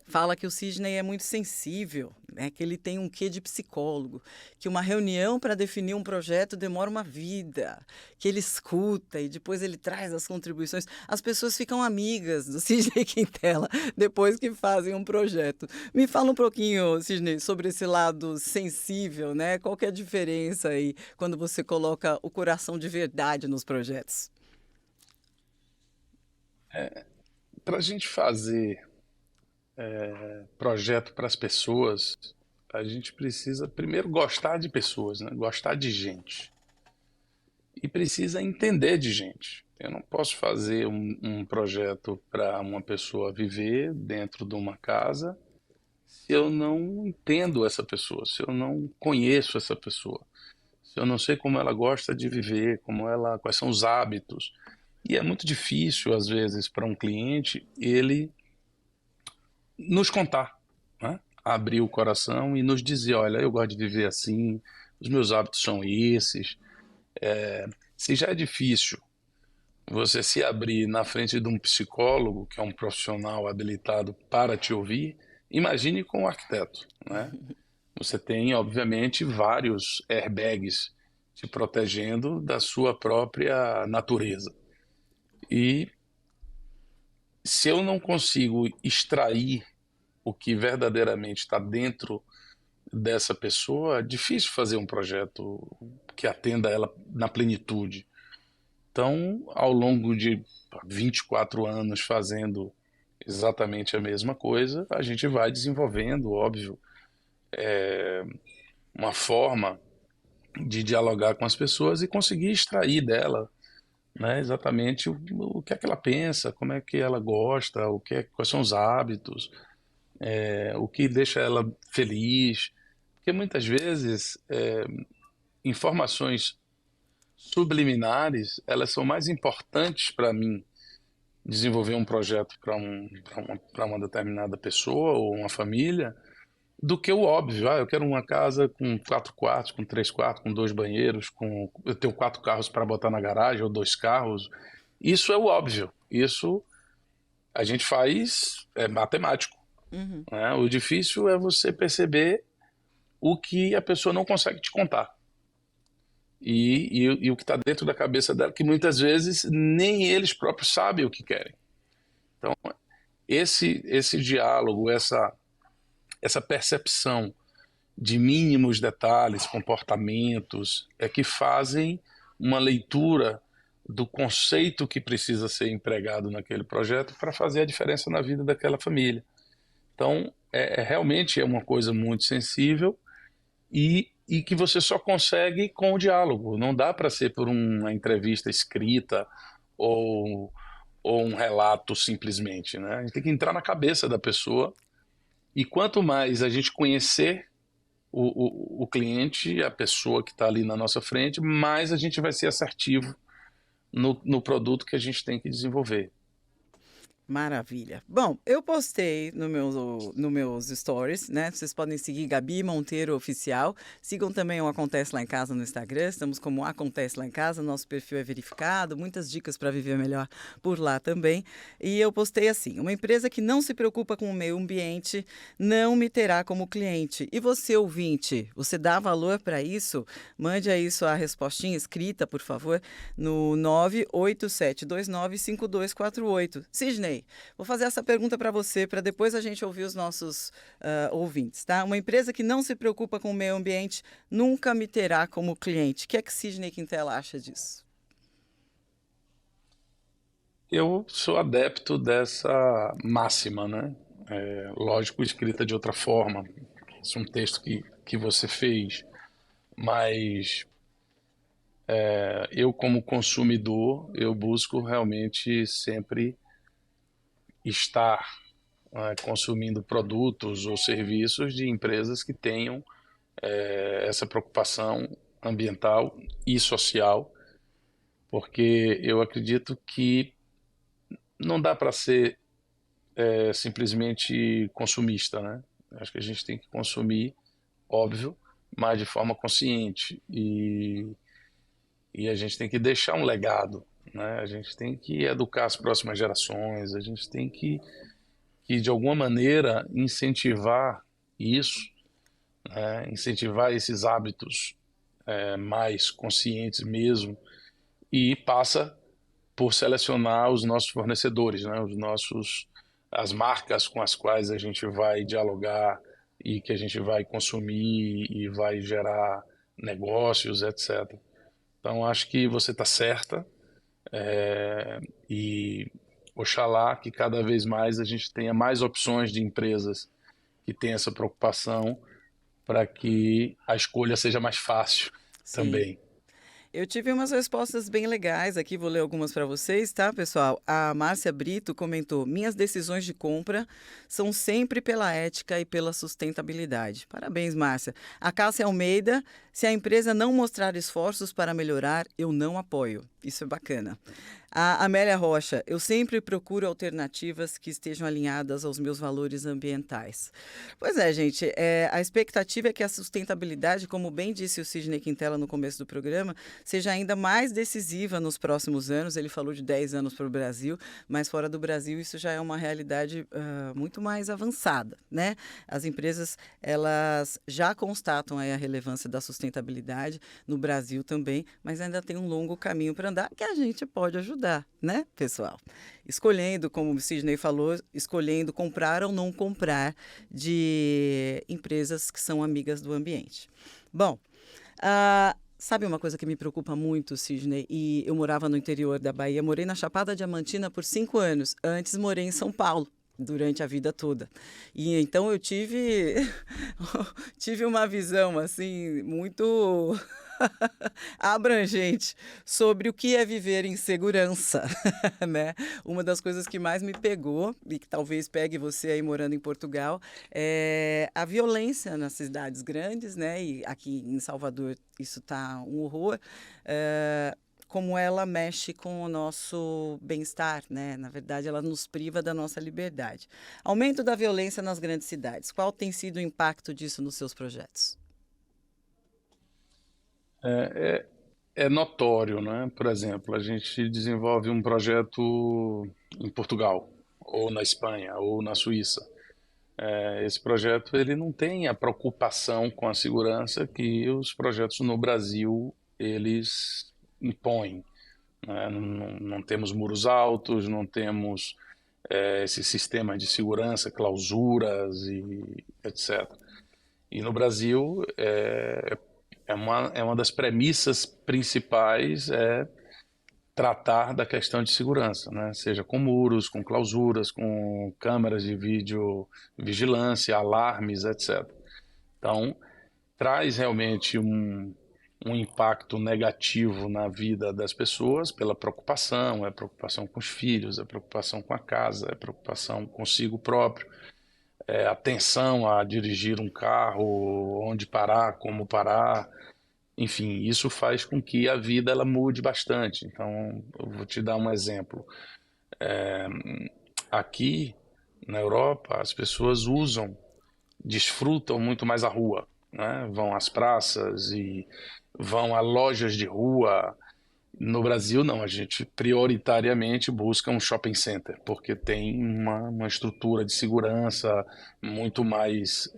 fala que o Sidney é muito sensível, que ele tem um quê de psicólogo, que uma reunião para definir um projeto demora uma vida, que ele escuta e depois ele traz as contribuições. As pessoas ficam amigas do Sidney Quintela depois que fazem um projeto. Me fala um pouquinho, Sidney, sobre esse lado sensível, Qual que é a diferença aí quando você coloca o coração de verdade nos projetos? Para a gente fazer projeto para as pessoas, a gente precisa primeiro gostar de pessoas, gostar de gente. E precisa entender de gente. Eu não posso fazer um projeto para uma pessoa viver dentro de uma casa se eu não entendo essa pessoa, se eu não conheço essa pessoa, se eu não sei como ela gosta de viver, quais são os hábitos. E é muito difícil, às vezes, para um cliente, ele nos contar, abrir o coração e nos dizer, olha, eu gosto de viver assim, os meus hábitos são esses. Se já é difícil você se abrir na frente de um psicólogo, que é um profissional habilitado para te ouvir, imagine com um arquiteto, Você tem, obviamente, vários airbags te protegendo da sua própria natureza. E se eu não consigo extrair o que verdadeiramente está dentro dessa pessoa, é difícil fazer um projeto que atenda ela na plenitude. Então, ao longo de 24 anos fazendo exatamente a mesma coisa, a gente vai desenvolvendo, óbvio, uma forma de dialogar com as pessoas e conseguir extrair dela exatamente o que é que ela pensa, como é que ela gosta, quais são os hábitos, o que deixa ela feliz. Porque muitas vezes informações subliminares, elas são mais importantes para mim desenvolver um projeto para uma determinada pessoa ou uma família, do que o óbvio. Eu quero uma casa com 4 quartos, com 3 quartos, com 2 banheiros, eu tenho 4 carros para botar na garagem ou 2 carros. Isso é o óbvio. Isso a gente faz, é matemático. O difícil é você perceber o que a pessoa não consegue te contar. E o que está dentro da cabeça dela, que muitas vezes nem eles próprios sabem o que querem. Então, esse diálogo, essa percepção de mínimos detalhes, comportamentos, é que fazem uma leitura do conceito que precisa ser empregado naquele projeto para fazer a diferença na vida daquela família. Então, realmente é uma coisa muito sensível e que você só consegue com o diálogo. Não dá para ser por uma entrevista escrita ou um relato simplesmente. A gente tem que entrar na cabeça da pessoa. E quanto mais a gente conhecer o cliente, a pessoa que está ali na nossa frente, mais a gente vai ser assertivo no produto que a gente tem que desenvolver. Maravilha. Bom, eu postei no meus stories, Vocês podem seguir Gabi Monteiro Oficial. Sigam também o Acontece Lá em Casa no Instagram. Estamos como Acontece Lá em Casa. Nosso perfil é verificado. Muitas dicas para viver melhor por lá também. E eu postei assim: uma empresa que não se preocupa com o meio ambiente não me terá como cliente. E você, ouvinte, você dá valor para isso? Mande aí sua respostinha escrita, por favor, no 987295248. Sidney, vou fazer essa pergunta para você, para depois a gente ouvir os nossos ouvintes, tá? Uma empresa que não se preocupa com o meio ambiente nunca me terá como cliente. O que é que Sidney Quintela acha disso? Eu sou adepto dessa máxima, né? Lógico, escrita de outra forma. Esse é um texto que você fez, mas eu, como consumidor, eu busco realmente sempre estar consumindo produtos ou serviços de empresas que tenham essa preocupação ambiental e social, porque eu acredito que não dá para ser simplesmente consumista, né? Acho que a gente tem que consumir, óbvio, mas de forma consciente e a gente tem que deixar um legado, né? A gente tem que educar as próximas gerações, a gente tem que de alguma maneira incentivar isso, né? Incentivar esses hábitos mais conscientes mesmo, e passa por selecionar os nossos fornecedores, né? As marcas com as quais a gente vai dialogar e que a gente vai consumir e vai gerar negócios, etc. Então, acho que você está certa, e oxalá que cada vez mais a gente tenha mais opções de empresas que têm essa preocupação para que a escolha seja mais fácil Sim. também. Eu tive umas respostas bem legais aqui, vou ler algumas para vocês, tá, pessoal? A Márcia Brito comentou: minhas decisões de compra são sempre pela ética e pela sustentabilidade. Parabéns, Márcia. A Cássia Almeida: se a empresa não mostrar esforços para melhorar, eu não apoio. Isso é bacana. A Amélia Rocha: eu sempre procuro alternativas que estejam alinhadas aos meus valores ambientais. Pois é, gente, a expectativa é que a sustentabilidade, como bem disse o Sidney Quintela no começo do programa, seja ainda mais decisiva nos próximos anos. Ele falou de 10 anos para o Brasil, mas fora do Brasil isso já é uma realidade muito mais avançada, né? As empresas, elas já constatam aí a relevância da sustentabilidade no Brasil também, mas ainda tem um longo caminho para andar que a gente pode ajudar, né, pessoal? Escolhendo, como o Sidney falou, escolhendo comprar ou não comprar de empresas que são amigas do ambiente. Bom, sabe uma coisa que me preocupa muito, Sidney? E eu morava no interior da Bahia, morei na Chapada Diamantina por 5 anos. Antes morei em São Paulo durante a vida toda. E então eu tive uma visão assim muito abrangente sobre o que é viver em segurança, né? Uma das coisas que mais me pegou, e que talvez pegue você aí morando em Portugal, é a violência nas cidades grandes, né? E aqui em Salvador isso está um horror. Como ela mexe com o nosso bem-estar, né? Na verdade, ela nos priva da nossa liberdade. Aumento da violência nas grandes cidades. Qual tem sido o impacto disso nos seus projetos? É notório, né? Por exemplo, a gente desenvolve um projeto em Portugal, ou na Espanha, ou na Suíça. Esse projeto ele não tem a preocupação com a segurança que os projetos no Brasil eles impõem, né? Não temos muros altos, não temos esse sistema de segurança, clausuras e etc. E no Brasil é uma das premissas principais tratar da questão de segurança, né? Seja com muros, com clausuras, com câmeras de vídeo, vigilância, alarmes, etc. Então, traz realmente um impacto negativo na vida das pessoas pela preocupação, preocupação com os filhos, preocupação com a casa, preocupação consigo próprio, atenção a dirigir um carro, onde parar, como parar. Enfim, isso faz com que a vida ela mude bastante. Então, eu vou te dar um exemplo. Aqui na Europa, as pessoas desfrutam muito mais a rua, né? Vão às praças e vão a lojas de rua. No Brasil, não, a gente prioritariamente busca um shopping center, porque tem uma estrutura de segurança muito mais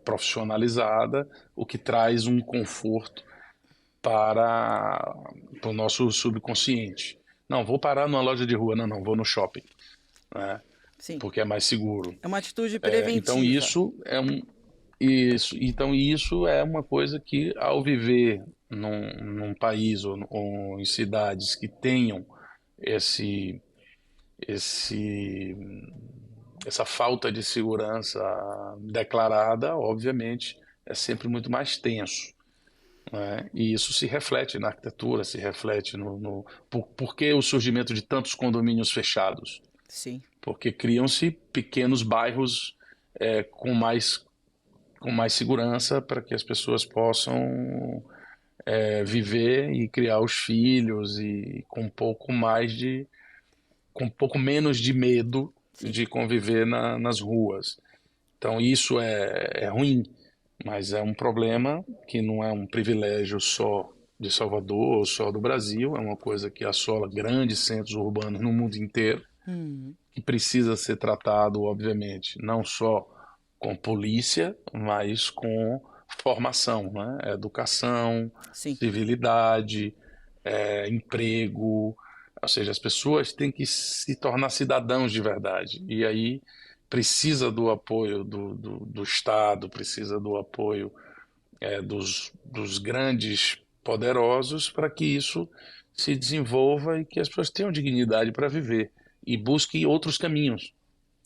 profissionalizada, o que traz um conforto para o nosso subconsciente. Não, vou parar numa loja de rua, não, vou no shopping, né? Sim, Porque é mais seguro. é uma atitude Então preventiva. isso é uma coisa que, ao viver num país ou em cidades que tenham esse essa falta de segurança declarada, obviamente, é sempre muito mais tenso, né? E isso se reflete na arquitetura, se reflete por que o surgimento de tantos condomínios fechados? Sim. Porque criam-se pequenos bairros com mais segurança para que as pessoas possam viver e criar os filhos e com um pouco menos de medo de conviver nas ruas. Então isso é ruim, mas é um problema que não é um privilégio só de Salvador ou só do Brasil, é uma coisa que assola grandes centros urbanos no mundo inteiro, que precisa ser tratado, obviamente, não só com polícia, mas com formação, né? Educação, Sim. civilidade, emprego, ou seja, as pessoas têm que se tornar cidadãos de verdade. E aí precisa do apoio do Estado, precisa do apoio dos grandes poderosos para que isso se desenvolva e que as pessoas tenham dignidade para viver e busquem outros caminhos.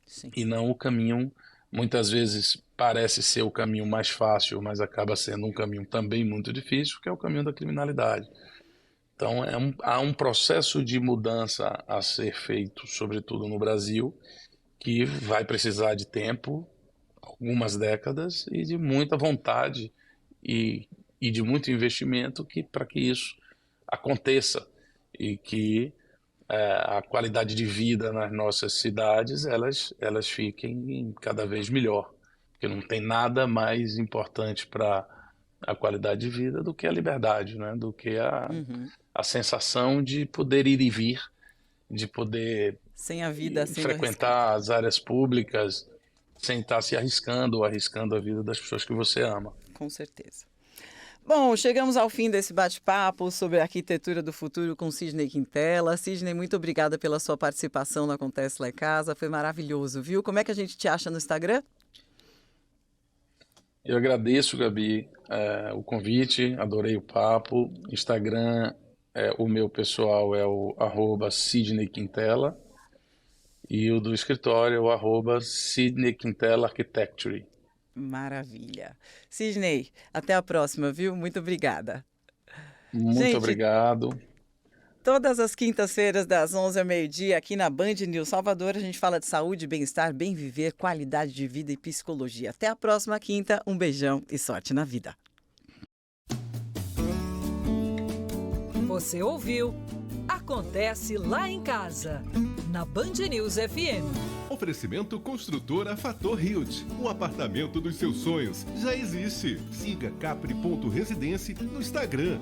Sim. E não o caminho, muitas vezes parece ser o caminho mais fácil, mas acaba sendo um caminho também muito difícil, que é o caminho da criminalidade. Então há um processo de mudança a ser feito, sobretudo no Brasil, que vai precisar de tempo, algumas décadas, e de muita vontade e de muito investimento para que isso aconteça e que a qualidade de vida nas nossas cidades elas fiquem cada vez melhor, porque não tem nada mais importante para a qualidade de vida do que a liberdade, né? Do que a sensação de poder ir e vir, de poder Sem a vida sendo frequentar as áreas públicas sem estar se arriscando ou arriscando a vida das pessoas que você ama. Com certeza. Bom, chegamos ao fim desse bate-papo sobre a arquitetura do futuro com Sidney Quintela. Sidney, muito obrigada pela sua participação no Acontece Lá em Casa. Foi maravilhoso, viu? Como é que a gente te acha no Instagram? Eu agradeço, Gabi, o convite, adorei o papo. Instagram, o meu pessoal é o @Sidney Quintela e o do escritório é o @Sidney Quintela Architecture. Maravilha. Sidney, até a próxima, viu? Muito obrigada. Muito obrigado. Todas as quintas-feiras, das 11 ao meio-dia, aqui na Band News Salvador, a gente fala de saúde, bem-estar, bem viver, qualidade de vida e psicologia. Até a próxima quinta, um beijão e sorte na vida. Você ouviu Acontece Lá em Casa, na Band News FM. Oferecimento Construtora Fator Hilt. O apartamento dos seus sonhos já existe. Siga capri.residência no Instagram.